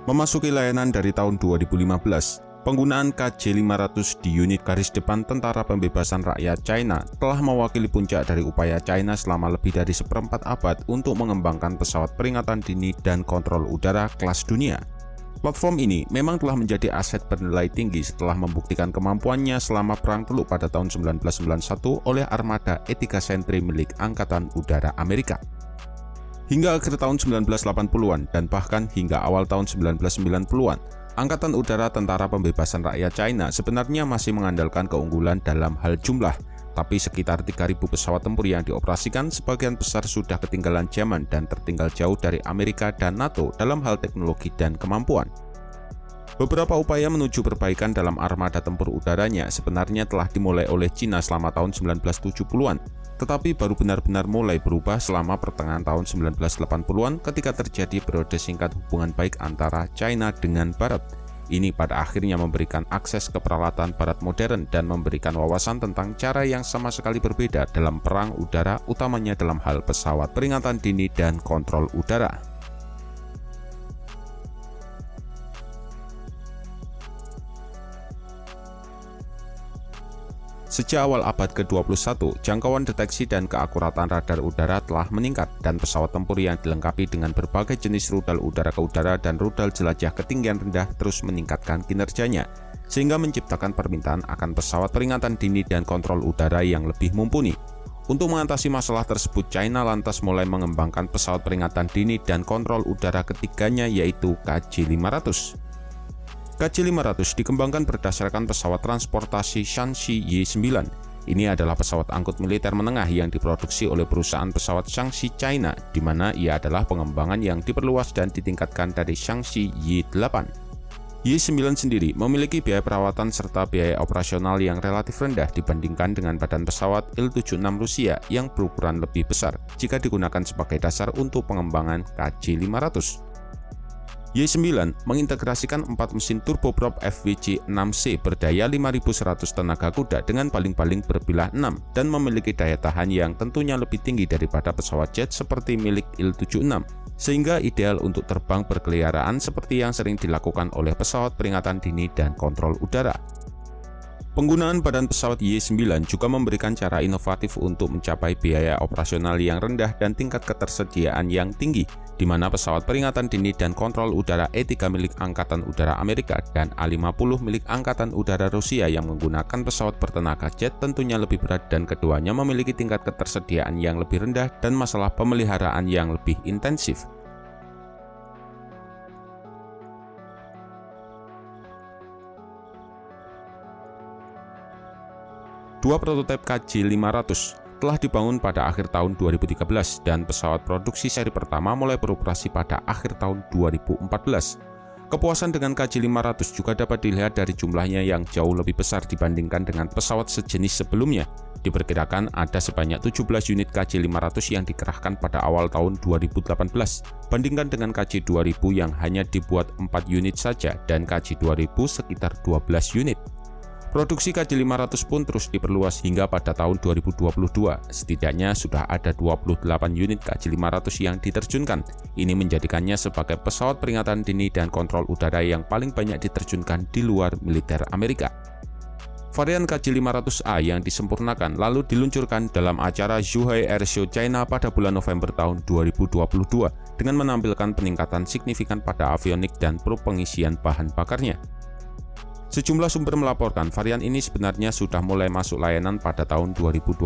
Memasuki layanan dari tahun 2015, penggunaan KJ-500 di unit garis depan Tentara Pembebasan Rakyat China telah mewakili puncak dari upaya China selama lebih dari seperempat abad untuk mengembangkan pesawat peringatan dini dan kontrol udara kelas dunia. Platform ini memang telah menjadi aset bernilai tinggi setelah membuktikan kemampuannya selama Perang Teluk pada tahun 1991 oleh armada E-3 Sentry milik Angkatan Udara Amerika. Hingga akhir tahun 1980-an dan bahkan hingga awal tahun 1990-an, Angkatan Udara Tentara Pembebasan Rakyat China sebenarnya masih mengandalkan keunggulan dalam hal jumlah, tapi sekitar 3.000 pesawat tempur yang dioperasikan sebagian besar sudah ketinggalan zaman dan tertinggal jauh dari Amerika dan NATO dalam hal teknologi dan kemampuan. Beberapa upaya menuju perbaikan dalam armada tempur udaranya sebenarnya telah dimulai oleh China selama tahun 1970-an, tetapi baru benar-benar mulai berubah selama pertengahan tahun 1980-an ketika terjadi periode singkat hubungan baik antara China dengan Barat. Ini pada akhirnya memberikan akses ke peralatan Barat modern dan memberikan wawasan tentang cara yang sama sekali berbeda dalam perang udara, utamanya dalam hal pesawat peringatan dini dan kontrol udara. Sejak awal abad ke-21, jangkauan deteksi dan keakuratan radar udara telah meningkat dan pesawat tempur yang dilengkapi dengan berbagai jenis rudal udara ke udara dan rudal jelajah ketinggian rendah terus meningkatkan kinerjanya, sehingga menciptakan permintaan akan pesawat peringatan dini dan kontrol udara yang lebih mumpuni. Untuk mengatasi masalah tersebut, China lantas mulai mengembangkan pesawat peringatan dini dan kontrol udara ketiganya yaitu KJ-500. KJ-500 dikembangkan berdasarkan pesawat transportasi Shaanxi Y-9. Ini adalah pesawat angkut militer menengah yang diproduksi oleh perusahaan pesawat Shaanxi China, di mana ia adalah pengembangan yang diperluas dan ditingkatkan dari Shaanxi Y-8. Y-9 sendiri memiliki biaya perawatan serta biaya operasional yang relatif rendah dibandingkan dengan badan pesawat Il-76 Rusia yang berukuran lebih besar jika digunakan sebagai dasar untuk pengembangan KJ-500. Y-9 mengintegrasikan 4 mesin turboprop FWC-6C berdaya 5.100 tenaga kuda dengan baling-baling berbilah 6 dan memiliki daya tahan yang tentunya lebih tinggi daripada pesawat jet seperti milik Il-76, sehingga ideal untuk terbang berkeliaran seperti yang sering dilakukan oleh pesawat peringatan dini dan kontrol udara. Penggunaan badan pesawat Y-9 juga memberikan cara inovatif untuk mencapai biaya operasional yang rendah dan tingkat ketersediaan yang tinggi, di mana pesawat peringatan dini dan kontrol udara E-3 milik Angkatan Udara Amerika dan A-50 milik Angkatan Udara Rusia yang menggunakan pesawat bertenaga jet tentunya lebih berat dan keduanya memiliki tingkat ketersediaan yang lebih rendah dan masalah pemeliharaan yang lebih intensif. Dua prototipe KJ-500 telah dibangun pada akhir tahun 2013 dan pesawat produksi seri pertama mulai beroperasi pada akhir tahun 2014. Kepuasan dengan KJ-500 juga dapat dilihat dari jumlahnya yang jauh lebih besar dibandingkan dengan pesawat sejenis sebelumnya. Diperkirakan ada sebanyak 17 unit KJ-500 yang dikerahkan pada awal tahun 2018, bandingkan dengan KJ-2000 yang hanya dibuat 4 unit saja dan KJ-2000 sekitar 12 unit. Produksi KJ-500 pun terus diperluas hingga pada tahun 2022. Setidaknya sudah ada 28 unit KJ-500 yang diterjunkan. Ini menjadikannya sebagai pesawat peringatan dini dan kontrol udara yang paling banyak diterjunkan di luar militer Amerika. Varian KJ-500A yang disempurnakan lalu diluncurkan dalam acara Zhuhai Airshow China pada bulan November tahun 2022 dengan menampilkan peningkatan signifikan pada avionik dan pengisian bahan bakarnya. Sejumlah sumber melaporkan varian ini sebenarnya sudah mulai masuk layanan pada tahun 2020,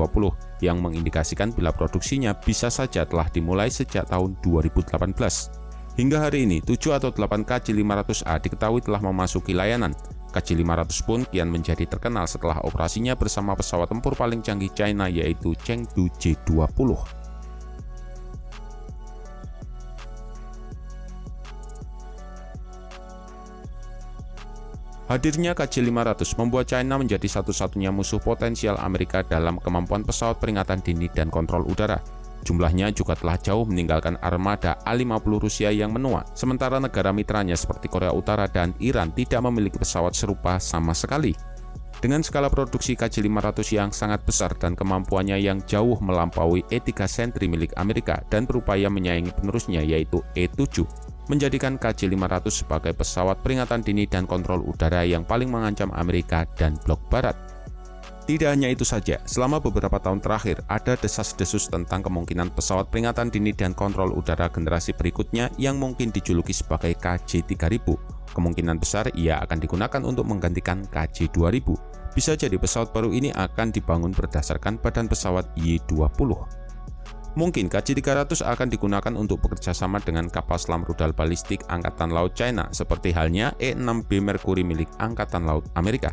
yang mengindikasikan bila produksinya bisa saja telah dimulai sejak tahun 2018. Hingga hari ini, 7 atau 8 KJ-500A diketahui telah memasuki layanan. KJ-500 pun kian menjadi terkenal setelah operasinya bersama pesawat tempur paling canggih China yaitu Chengdu J-20. Hadirnya KJ-500 membuat China menjadi satu-satunya musuh potensial Amerika dalam kemampuan pesawat peringatan dini dan kontrol udara. Jumlahnya juga telah jauh meninggalkan armada A-50 Rusia yang menua, sementara negara mitranya seperti Korea Utara dan Iran tidak memiliki pesawat serupa sama sekali. Dengan skala produksi KJ-500 yang sangat besar dan kemampuannya yang jauh melampaui E-3 Sentry milik Amerika dan berupaya menyaingi penerusnya yaitu E-7, menjadikan KJ-500 sebagai pesawat peringatan dini dan kontrol udara yang paling mengancam Amerika dan blok Barat. Tidak hanya itu saja, selama beberapa tahun terakhir ada desas-desus tentang kemungkinan pesawat peringatan dini dan kontrol udara generasi berikutnya yang mungkin dijuluki sebagai KJ-3000. Kemungkinan besar ia akan digunakan untuk menggantikan KJ-2000. Bisa jadi pesawat baru ini akan dibangun berdasarkan badan pesawat Y-20. Mungkin KJ-300 akan digunakan untuk bekerja sama dengan kapal selam rudal balistik Angkatan Laut China, seperti halnya E-6B Mercury milik Angkatan Laut Amerika.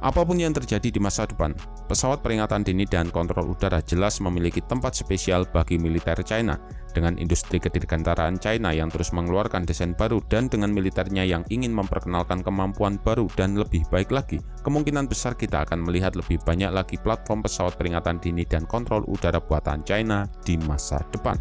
Apapun yang terjadi di masa depan, pesawat peringatan dini dan kontrol udara jelas memiliki tempat spesial bagi militer China. Dengan industri kedirgantaraan China yang terus mengeluarkan desain baru dan dengan militernya yang ingin memperkenalkan kemampuan baru dan lebih baik lagi, kemungkinan besar kita akan melihat lebih banyak lagi platform pesawat peringatan dini dan kontrol udara buatan China di masa depan.